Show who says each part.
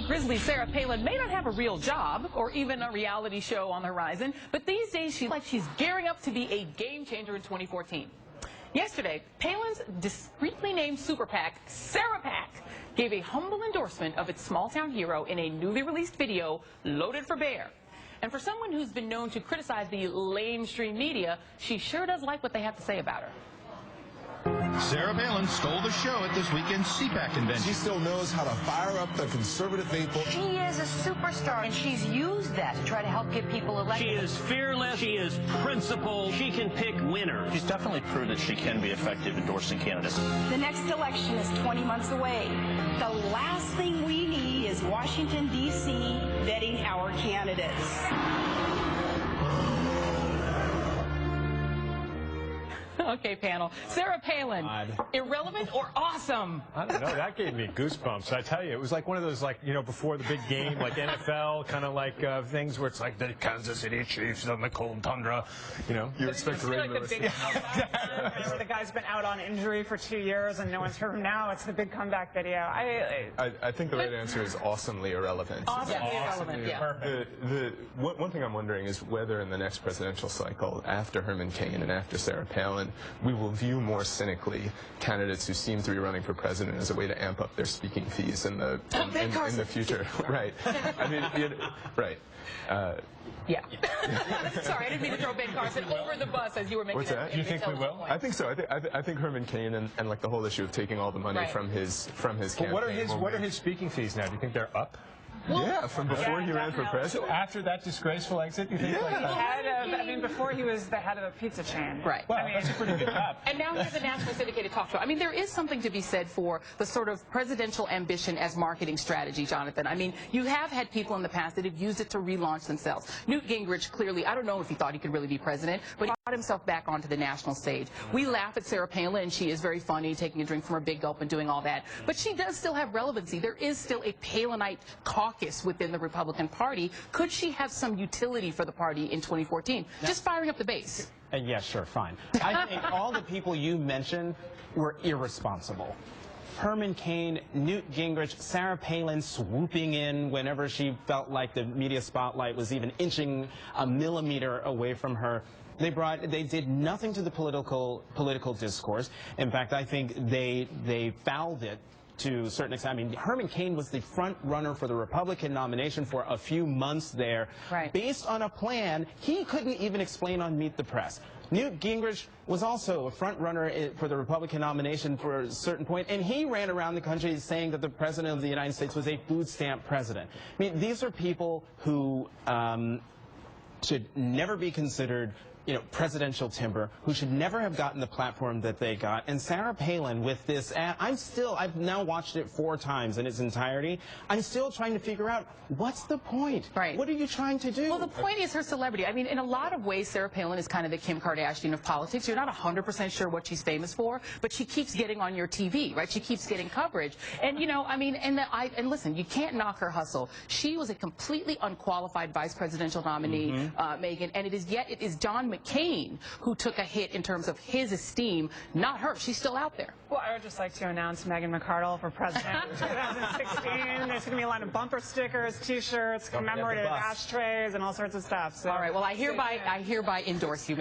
Speaker 1: Grizzly Sarah Palin may not have a real job or even a reality show on the horizon, but these days she's gearing up to be a game changer in 2014. Yesterday, Palin's discreetly named super PAC, Sarah PAC, gave a humble endorsement of its small-town hero in a newly released video loaded for bear. And for someone who's been known to criticize the lamestream media, she sure does like what they have to say about her.
Speaker 2: Sarah Palin stole the show at this weekend's CPAC convention.
Speaker 3: She still knows how to fire up the conservative faithful.
Speaker 4: She is a superstar, and she's used that to try to help get people elected.
Speaker 5: She is fearless. She is principled. She can pick winners.
Speaker 6: She's definitely proved that she can be effective endorsing candidates.
Speaker 7: The next election is 20 months away. The last thing we need is Washington, D.C. vetting our candidates.
Speaker 1: Okay, panel. Sarah Palin, irrelevant or awesome?
Speaker 8: I don't know. That gave me goosebumps. I tell you, it was like one of those, before the big game, like NFL kind of things where it's like the Kansas City Chiefs on the cold tundra. You expect to rain
Speaker 9: the guy's been out on injury for 2 years and no one's heard him now. It's the big comeback video.
Speaker 10: I think the right answer is awesomely irrelevant.
Speaker 1: Awesomely irrelevant, yeah.
Speaker 10: One thing I'm wondering is whether in the next presidential cycle, after Herman Cain and after Sarah Palin, we will view more cynically candidates who seem to be running for president as a way to amp up their speaking fees in the future. Right. I mean, right.
Speaker 1: Yeah. Sorry, I didn't mean to throw Ben Carson over the bus as you were making.
Speaker 10: What's that?
Speaker 8: Do you think we will?
Speaker 10: I think so. I think Herman Cain and like the whole issue of taking all the money from his campaign.
Speaker 8: What are his speaking fees now? Do you think they're up?
Speaker 10: Yeah, from before he ran for president.
Speaker 8: So after that disgraceful exit, you think?
Speaker 9: Before he was the head of a pizza chain.
Speaker 1: Right.
Speaker 8: Well, that's a pretty good job.
Speaker 1: And now he has a national syndicated talk show. I mean, there is something to be said for the sort of presidential ambition as marketing strategy, Jonathan. I mean, you have had people in the past that have used it to relaunch themselves. Newt Gingrich, clearly, I don't know if he thought he could really be president, but he brought himself back onto the national stage. We laugh at Sarah Palin, and she is very funny, taking a drink from her big gulp and doing all that. But she does still have relevancy. There is still a Palinite caucus within the Republican Party. Could she have some utility for the party in 2014? Just firing up the base.
Speaker 11: Yeah, sure, fine. I think all the people you mentioned were irresponsible. Herman Cain, Newt Gingrich, Sarah Palin swooping in whenever she felt like the media spotlight was even inching a millimeter away from her. They did nothing to the political discourse. In fact, I think they fouled it to a certain extent. I mean, Herman Cain was the front runner for the Republican nomination for a few months there.
Speaker 1: Right.
Speaker 11: Based on a plan he couldn't even explain on Meet the Press. Newt Gingrich was also a front runner for the Republican nomination for a certain point, and he ran around the country saying that the President of the United States was a food stamp president. I mean, these are people who should never be considered presidential timber, who should never have gotten the platform that they got. And Sarah Palin with this ad, I've now watched it 4 times in its entirety. I'm still trying to figure out, what's the point?
Speaker 1: Right.
Speaker 11: What are you trying to do?
Speaker 1: Well, the point is her celebrity. I mean, in a lot of ways, Sarah Palin is kind of the Kim Kardashian of politics. You're not 100% sure what she's famous for, but she keeps getting on your TV, right? She keeps getting coverage. And, I mean, and listen, you can't knock her hustle. She was a completely unqualified vice presidential nominee, Megan, and it is John McCain who took a hit in terms of his esteem, not her. She's still out there.
Speaker 9: Well, I would just like to announce Meghan McArdle for president in 2016. There's going to be a line of bumper stickers, T-shirts, commemorative ashtrays, and all sorts of stuff. So,
Speaker 1: all right. Well, I hereby endorse you, Megan.